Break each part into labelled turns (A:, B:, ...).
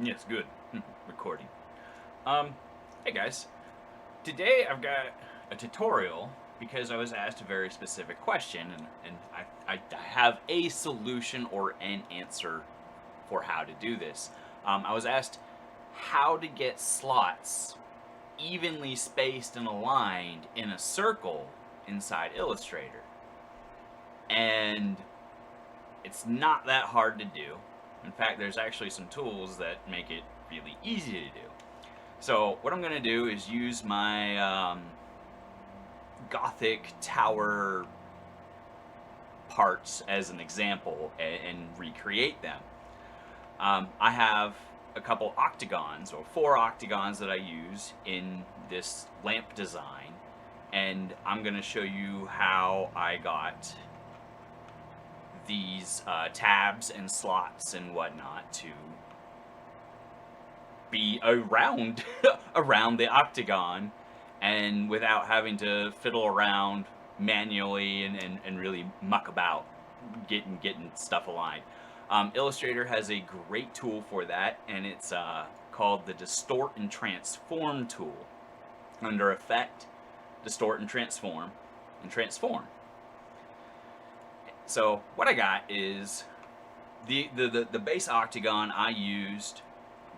A: Yes, good. Recording. Um, hey guys. Today I've got a tutorial because I was asked a very specific question, and I have a solution or an answer for how to do this. I was asked how to get slots evenly spaced and aligned in a circle inside Illustrator. And it's not that hard to do. In fact, there's actually some tools that make it really easy to do. So what I'm going to do is use my Gothic tower parts as an example and recreate them. I have a couple octagons, or 4 octagons that I use in this lamp design, and I'm going to show you how I got these tabs and slots and whatnot to be around around the octagon, and without having to fiddle around manually and really muck about getting stuff aligned. Illustrator has a great tool for that, and it's called the Distort and Transform tool. Under Effect, Distort and Transform, and Transform. So what I got is the base octagon I used.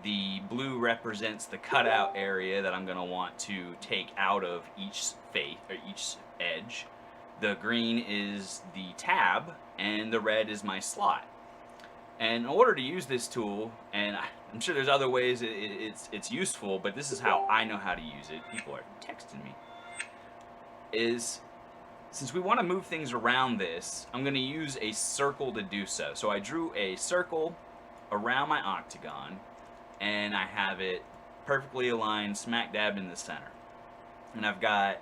A: The blue represents the cutout area that I'm going to want to take out of each face or each edge. The green is the tab, and the red is my slot. And in order to use this tool, and I'm sure there's other ways it's useful, but this is how I know how to use it. People are texting me. Is since we want to move things around this, I'm going to use a circle to do so. So I drew a circle around my octagon, and I have it perfectly aligned smack dab in the center. And I've got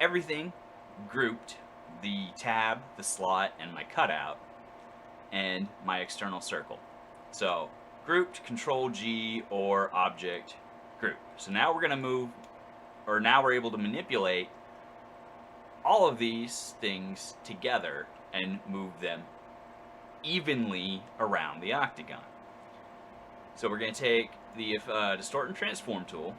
A: everything grouped, the tab, the slot, and my cutout, and my external circle. So grouped, Control G, or Object Group. So now we're going to move, or now we're able to manipulate all of these things together and move them evenly around the octagon. So we're going to take the Distort and Transform tool,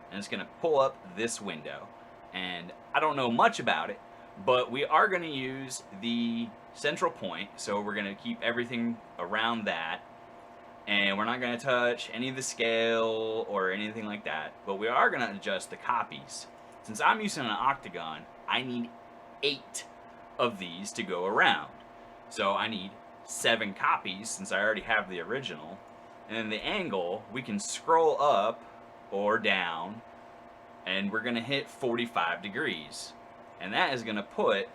A: and it's going to pull up this window. And I don't know much about it, but we are going to use the central point, so we're going to keep everything around that. And we're not going to touch any of the scale or anything like that, but we are going to adjust the copies. Since I'm using an octagon, I need 8 of these to go around. So I need 7 copies since I already have the original. And then the angle, we can scroll up or down, and we're going to hit 45 degrees. And that is going to put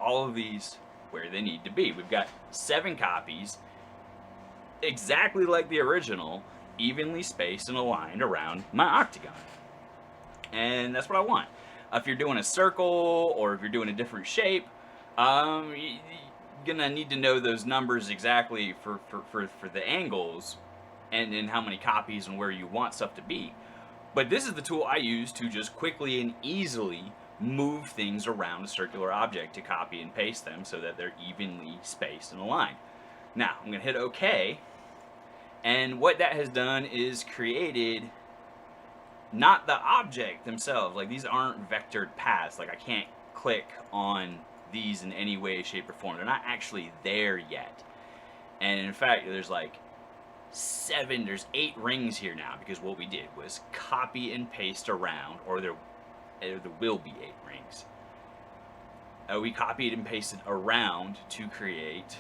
A: all of these where they need to be. We've got 7 copies, exactly like the original, evenly spaced and aligned around my octagon. And that's what I want. If you're doing a circle or if you're doing a different shape, you're gonna need to know those numbers exactly for the angles and how many copies and where you want stuff to be. But this is the tool I use to just quickly and easily move things around a circular object to copy and paste them so that they're evenly spaced and aligned. Now, I'm gonna hit OK, and what that has done is created not the object themselves. Like, these aren't vectored paths. Like, I can't click on these in any way, shape, or form. They're not actually there yet. And in fact, there's 8 rings here now, because what we did was copy and paste around, or there will be 8 rings. We copied and pasted around to create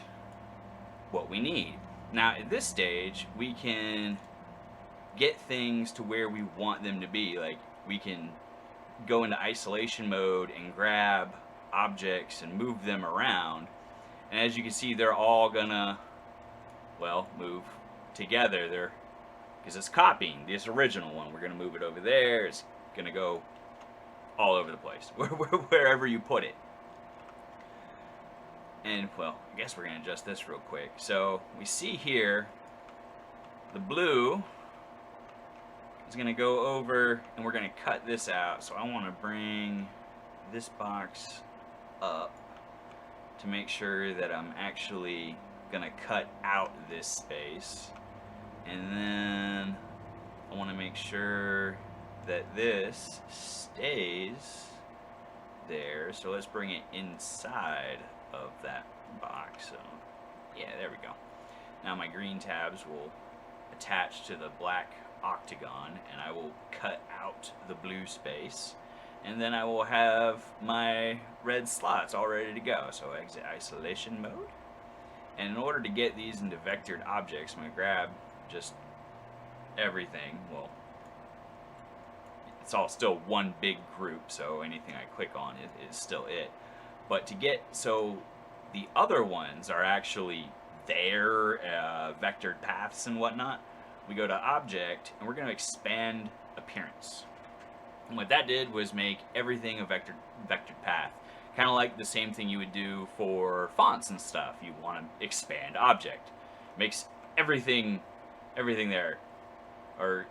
A: what we need. Now, at this stage, we can get things to where we want them to be. Like, we can go into isolation mode and grab objects and move them around. And as you can see, they're all gonna, well, move together. Because it's copying this original one. We're gonna move it over there. It's gonna go all over the place, wherever you put it. And, well, I guess we're gonna adjust this real quick. So we see here the blue is going to go over, and we're going to cut this out. So I want to bring this box up to make sure that I'm actually going to cut out this space. And then I want to make sure that this stays there. So let's bring it inside of that box. So yeah, there we go. Now my green tabs will attach to the black octagon, and I will cut out the blue space, and then I will have my red slots all ready to go. So exit isolation mode. And in order to get these into vectored objects, I'm going to grab just everything. Well, it's all still one big group, so anything I click on is still it. But to get, so the other ones are actually their vectored paths and whatnot. We go to object, and we're going to expand appearance. And what that did was make everything a vectored path. Kind of like the same thing you would do for fonts and stuff. You want to expand object. Makes everything there, or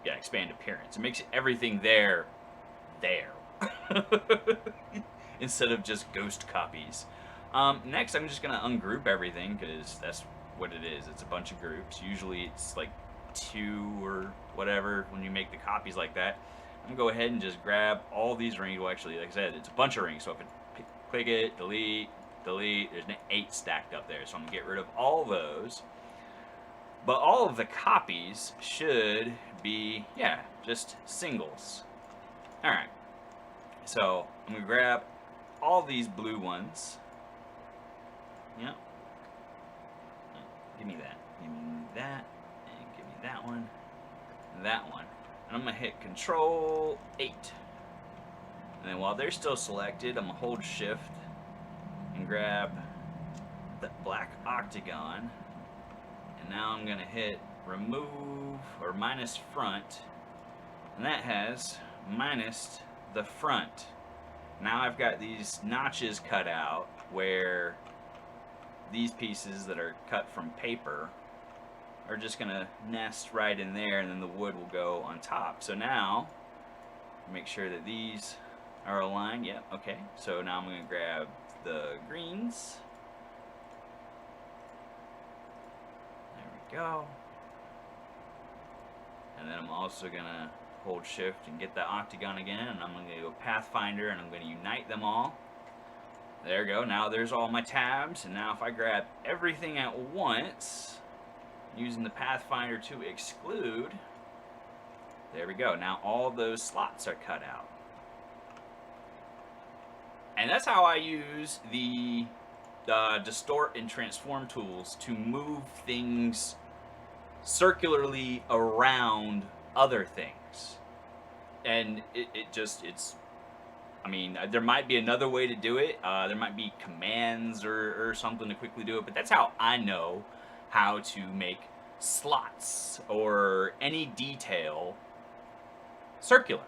A: yeah, expand appearance. It makes everything there. Instead of just ghost copies. Next, I'm just going to ungroup everything, because that's what it is. It's a bunch of groups. Usually it's like 2 or whatever when you make the copies like that. I'm going to go ahead and just grab all these rings. Well, actually, like I said, it's a bunch of rings. So if I click it, delete, there's 8 stacked up there. So I'm going to get rid of all those. But all of the copies should be, yeah, just singles. Alright. So I'm going to grab all these blue ones. Yep. Give me that. Give me that. And give me that one. And that one. And I'm going to hit Control 8. And then while they're still selected, I'm going to hold Shift and grab the black octagon. And now I'm going to hit Remove or minus front. And that has minus the front. Now I've got these notches cut out where these pieces that are cut from paper are just going to nest right in there, and then the wood will go on top. So now, make sure that these are aligned. Yep, okay. So now I'm going to grab the greens. There we go. And then I'm also going to hold Shift and get the octagon again, and I'm going to go Pathfinder, and I'm going to unite them all. There we go. Now there's all my tabs, and now if I grab everything at once, using the Pathfinder to exclude, there we go. Now all those slots are cut out. And that's how I use the distort and transform tools to move things circularly around other things. And it's I mean, there might be another way to do it. There might be commands or something to quickly do it, but that's how I know how to make slots or any detail circular.